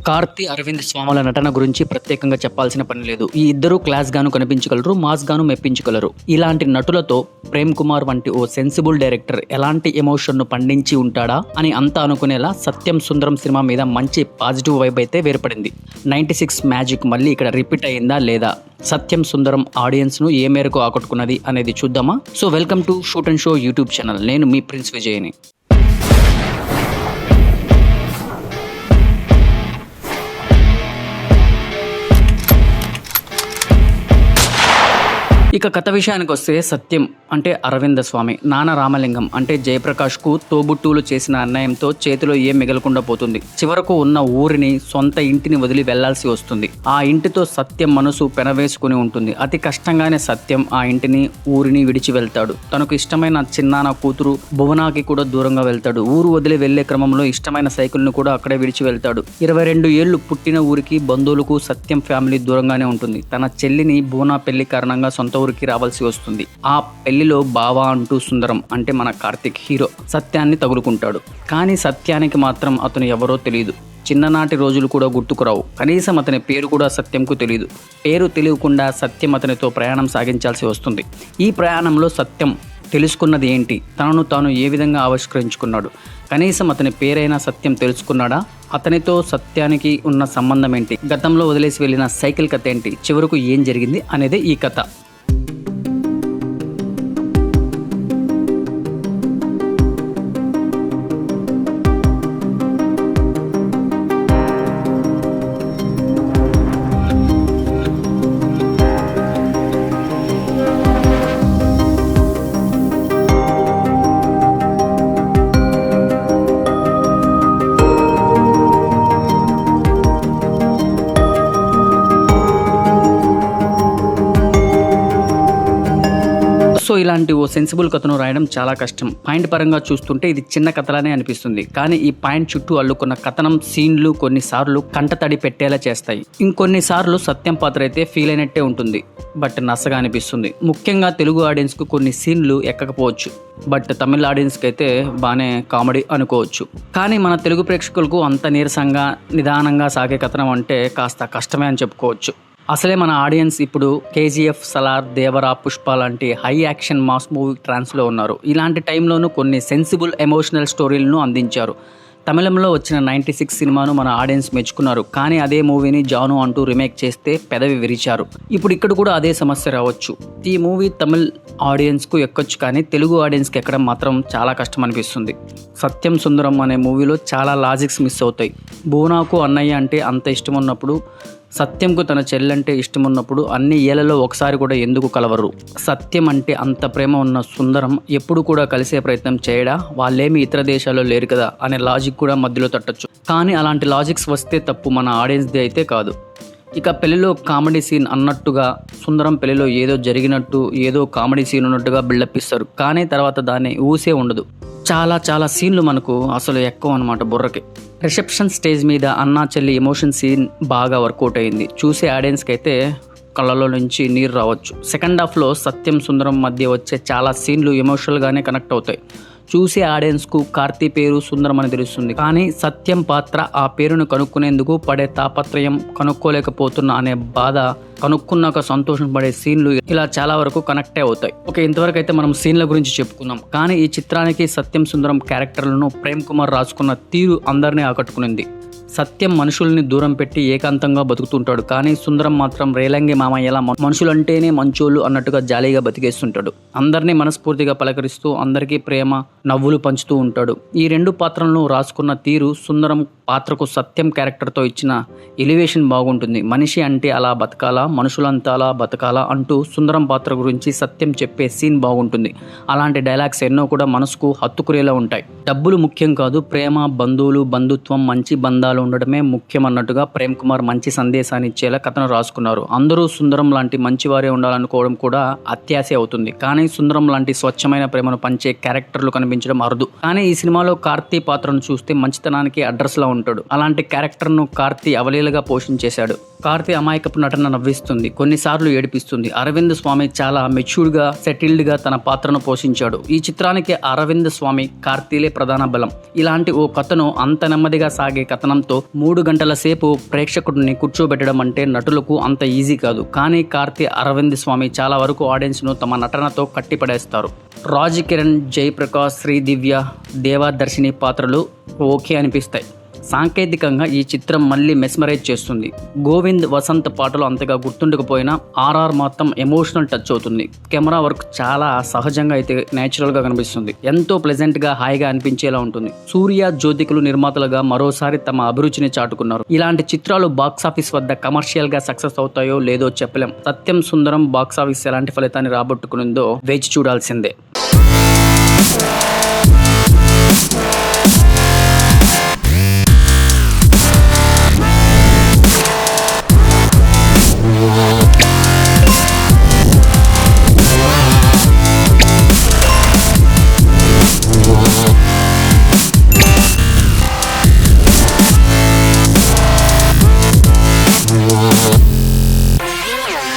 కార్తీ అరవింద్ స్వాముల నటన గురించి ప్రత్యేకంగా చెప్పాల్సిన పని లేదు. ఈ ఇద్దరు క్లాస్ గాను కనిపించగలరు, మాస్ గాను మెప్పించగలరు. ఇలాంటి నటులతో ప్రేమ్ కుమార్ వంటి ఓ సెన్సిబుల్ డైరెక్టర్ ఎలాంటి ఎమోషన్ ను పండించి ఉంటాడా అని అంతా అనుకునేలా సత్యం సుందరం సినిమా మీద మంచి పాజిటివ్ వైబ్ అయితే వేర్పడింది. 96 మ్యాజిక్ మళ్ళీ ఇక్కడ రిపీట్ అయిందా లేదా, సత్యం సుందరం ఆడియన్స్ ను ఏ మేరకు ఆకట్టుకున్నది అనేది చూద్దామా. So welcome to shoot and show YouTube channel. నేను మీ ప్రిన్స్ విజయ్ని. ఇక కథ విషయానికి వస్తే, సత్యం అంటే అరవింద స్వామి, నాన్న రామలింగం అంటే జయప్రకాష్కు తోబుట్టువులు చేసిన అన్యాయంతో చేతిలో ఏం మిగలకుండా పోతుంది. చివరకు ఉన్న ఊరిని, సొంత ఇంటిని వదిలి వెళ్లాల్సి వస్తుంది. ఆ ఇంటితో సత్యం మనసు పెనవేసుకుని ఉంటుంది. అతి కష్టంగానే సత్యం ఆ ఇంటిని, ఊరిని విడిచి వెళ్తాడు. తనకు ఇష్టమైన చిన్నాన్న కూతురు భువనాకి కూడా దూరంగా వెళ్తాడు. ఊరు వదిలి వెళ్లే క్రమంలో ఇష్టమైన సైకిల్ను కూడా అక్కడే విడిచి వెళ్తాడు. 22 ఏళ్లు పుట్టిన ఊరికి, బంధువులకు సత్యం ఫ్యామిలీ దూరంగానే ఉంటుంది. తన చెల్లిని భువన పెళ్లి కారణంగా సొంత ఊరికి రావాల్సి వస్తుంది. ఆ పెళ్లిలో బావా అంటూ సుందరం అంటే మన కార్తిక్ హీరో సత్యాన్ని తగులుకుంటాడు. కానీ సత్యానికి మాత్రం అతను ఎవరో తెలియదు. చిన్ననాటి రోజులు కూడా గుర్తుకురావు. కనీసం అతని పేరు కూడా సత్యంకు తెలియదు. పేరు తెలియకుండా సత్యం అతనితో ప్రయాణం సాగించాల్సి వస్తుంది. ఈ ప్రయాణంలో సత్యం తెలుసుకున్నది ఏంటి, తనను తాను ఏ విధంగా ఆవిష్కరించుకున్నాడు, కనీసం అతని పేరైనా సత్యం తెలుసుకున్నాడా, అతనితో సత్యానికి ఉన్న సంబంధం ఏంటి, గతంలో వదిలేసి వెళ్ళిన సైకిల్ కథ ఏంటి, చివరకు ఏం జరిగింది అనేది ఈ కథ. సో ఇలాంటి ఓ సెన్సిబుల్ కథను రాయడం చాలా కష్టం. పాయింట్ పరంగా చూస్తుంటే ఇది చిన్న కథలానే అనిపిస్తుంది. కానీ ఈ పాయింట్ చుట్టూ అల్లుకున్న కథనం, సీన్లు కొన్నిసార్లు కంటతడి పెట్టేలా చేస్తాయి. ఇంకొన్నిసార్లు సత్యం పాత్ర అయితే ఫీల్ అయినట్టే ఉంటుంది, బట్ నసగా అనిపిస్తుంది. ముఖ్యంగా తెలుగు ఆడియన్స్కు కొన్ని సీన్లు ఎక్కకపోవచ్చు, బట్ తమిళ ఆడియన్స్కి అయితే బాగానే కామెడీ అనుకోవచ్చు. కానీ మన తెలుగు ప్రేక్షకులకు అంత నీరసంగా, నిదానంగా సాగే కథనం అంటే కాస్త కష్టమే అని చెప్పుకోవచ్చు. అసలే మన ఆడియన్స్ ఇప్పుడు కేజీఎఫ్, సలార్, దేవరా, పుష్ప లాంటి హై యాక్షన్ మాస్ మూవీ ట్రాన్స్లో ఉన్నారు. ఇలాంటి టైంలోనూ కొన్ని సెన్సిబుల్ ఎమోషనల్ స్టోరీలను అందించారు. తమిళంలో వచ్చిన 96 సినిమాను మన ఆడియన్స్ మెచ్చుకున్నారు. కానీ అదే మూవీని జాను అంటూ రీమేక్ చేస్తే పెదవి విరిచారు. ఇప్పుడు ఇక్కడ కూడా అదే సమస్య రావచ్చు. ఈ మూవీ తమిళ్ ఆడియన్స్కు ఎక్కొచ్చు, కానీ తెలుగు ఆడియన్స్కి ఎక్కడం మాత్రం చాలా కష్టం అనిపిస్తుంది. సత్యం సుందరం అనే మూవీలో చాలా లాజిక్స్ మిస్ అవుతాయి. భువనాకు అన్నయ్య అంటే అంత ఇష్టం ఉన్నప్పుడు, సత్యంకు తన చెల్లంటే ఇష్టం ఉన్నప్పుడు అన్ని ఏళ్లలో ఒకసారి కూడా ఎందుకు కలవరు? సత్యం అంటే అంత ప్రేమ ఉన్న సుందరం ఎప్పుడు కూడా కలిసే ప్రయత్నం చేయడా? వాళ్ళేమి ఇతర దేశాల్లో లేరు కదా అనే లాజిక్ కూడా మధ్యలో తట్టచ్చు. కానీ అలాంటి లాజిక్స్ వస్తే తప్పు మన ఆడియన్స్ది అయితే కాదు. ఇక పెళ్లిలో కామెడీ సీన్ అన్నట్టుగా సుందరం పెళ్లిలో ఏదో జరిగినట్టు, ఏదో కామెడీ సీన్ ఉన్నట్టుగా బిల్డప్ ఇస్తారు. కానీ తర్వాత దాన్ని ఊసే ఉండదు. చాలా సీన్లు మనకు అసలు ఎక్కువ అనమాట బుర్రకి. రిసెప్షన్ స్టేజ్ మీద అన్నా చెల్లి ఎమోషన్ సీన్ బాగా వర్కౌట్ అయింది. చూసే ఆడియన్స్కి అయితే కళ్ళలో నుంచి నీరు రావచ్చు. సెకండ్ హాఫ్లో సత్యం సుందరం మధ్య వచ్చే చాలా సీన్లు ఎమోషనల్గానే కనెక్ట్ అవుతాయి. చూసే ఆడియన్స్కు కార్తీ పేరు సుందరం అని తెలుస్తుంది, కానీ సత్యం పాత్ర ఆ పేరును కనుక్కునేందుకు పడే తాపత్రయం, కనుక్కోలేకపోతున్నా అనే బాధ, కనుక్కున్నాక సంతోషం పడే సీన్లు, ఇలా చాలా వరకు కనెక్టే అవుతాయి. ఓకే, ఇంతవరకు అయితే మనం సీన్ల గురించి చెప్పుకున్నాం. కానీ ఈ చిత్రానికి సత్యం సుందరం క్యారెక్టర్లను ప్రేమ్ కుమార్ రాసుకున్న తీరు అందరినీ ఆకట్టుకునింది. సత్యం మనుషుల్ని దూరం పెట్టి ఏకాంతంగా బతుకుతుంటాడు, కానీ సుందరం మాత్రం రేలంగి మామయ్యలా మనుషులంటేనే మంచోళ్ళు అన్నట్టుగా జాలీగా బతికేస్తుంటాడు. అందరినీ మనస్ఫూర్తిగా పలకరిస్తూ అందరికీ ప్రేమ, నవ్వులు పంచుతూ ఉంటాడు. ఈ రెండు పాత్రలను రాసుకున్న తీరు, సుందరం పాత్రకు సత్యం క్యారెక్టర్తో ఇచ్చిన ఎలివేషన్ బాగుంటుంది. మనిషి అంటే అలా బతకాలా, మనుషులంతా అలా బతకాలా అంటూ సుందరం పాత్ర గురించి సత్యం చెప్పే సీన్ బాగుంటుంది. అలాంటి డైలాగ్స్ ఎన్నో కూడా మనసుకు హత్తుకునేలా ఉంటాయి. డబ్బులు ముఖ్యం కాదు, ప్రేమ, బంధువులు, బంధుత్వం, మంచి బంధాలు ఉండడమే ముఖ్యం అన్నట్టుగా ప్రేమ్ కుమార్ మంచి సందేశాన్ని ఇచ్చేలా కథను రాసుకున్నారు. అందరూ సుందరం లాంటి మంచివారే ఉండాలనుకోవడం కూడా అత్యాశ అవుతుంది. కానీ సుందరం లాంటి స్వచ్ఛమైన ప్రేమను పంచే క్యారెక్టర్లు కనిపించడం అరుదు. కానీ ఈ సినిమాలో కార్తీ పాత్రను చూస్తే మంచితనానికి అడ్రస్ లా ఉంటాడు. అలాంటి క్యారెక్టర్ను కార్తీ అవలీలగా పోషించేశాడు. కార్తీ అమాయకపు నటన నవ్విస్తుంది, కొన్నిసార్లు ఏడిపిస్తుంది. అరవింద్ స్వామి చాలా మెచ్యూర్డ్గా సెటిల్డ్గా తన పాత్రను పోషించాడు. ఈ చిత్రానికి అరవింద్ స్వామి, కార్తీలే ప్రధాన బలం. ఇలాంటి ఓ కథను అంత నెమ్మదిగా సాగే కథనంతో 3 గంటల సేపు ప్రేక్షకుడిని కూర్చోబెట్టడం అంటే నటులకు అంత ఈజీ కాదు. కానీ కార్తీ, అరవింద్ స్వామి చాలా వరకు ఆడియన్స్ను తమ నటనతో కట్టిపడేస్తారు. రాజ్ కిరణ్, జయప్రకాష్, శ్రీదివ్య, దేవదర్శిని పాత్రలు ఓకే అనిపిస్తాయి. సాంకేతికంగా ఈ చిత్రం మళ్ళీ మెస్మరైజ్ చేస్తుంది. గోవింద్, వసంత్ పాటలు అంతగా గుర్తుండకపోయినా ఆర్ఆర్ మాత్రం ఎమోషనల్ టచ్ అవుతుంది. కెమెరా వర్క్ చాలా సహజంగా అయితే నేచురల్గా కనిపిస్తుంది. ఎంతో ప్లెజెంట్గా, హాయిగా అనిపించేలా ఉంటుంది. సూర్య, జ్యోతికులు నిర్మాతలుగా మరోసారి తమ అభిరుచిని చాటుకున్నారు. ఇలాంటి చిత్రాలు బాక్సాఫీస్ వద్ద కమర్షియల్గా సక్సెస్ అవుతాయో లేదో చెప్పలేం. సత్యం సుందరం బాక్సాఫీస్ ఎలాంటి ఫలితాన్ని రాబట్టుకునిందో వేచి చూడాల్సిందే.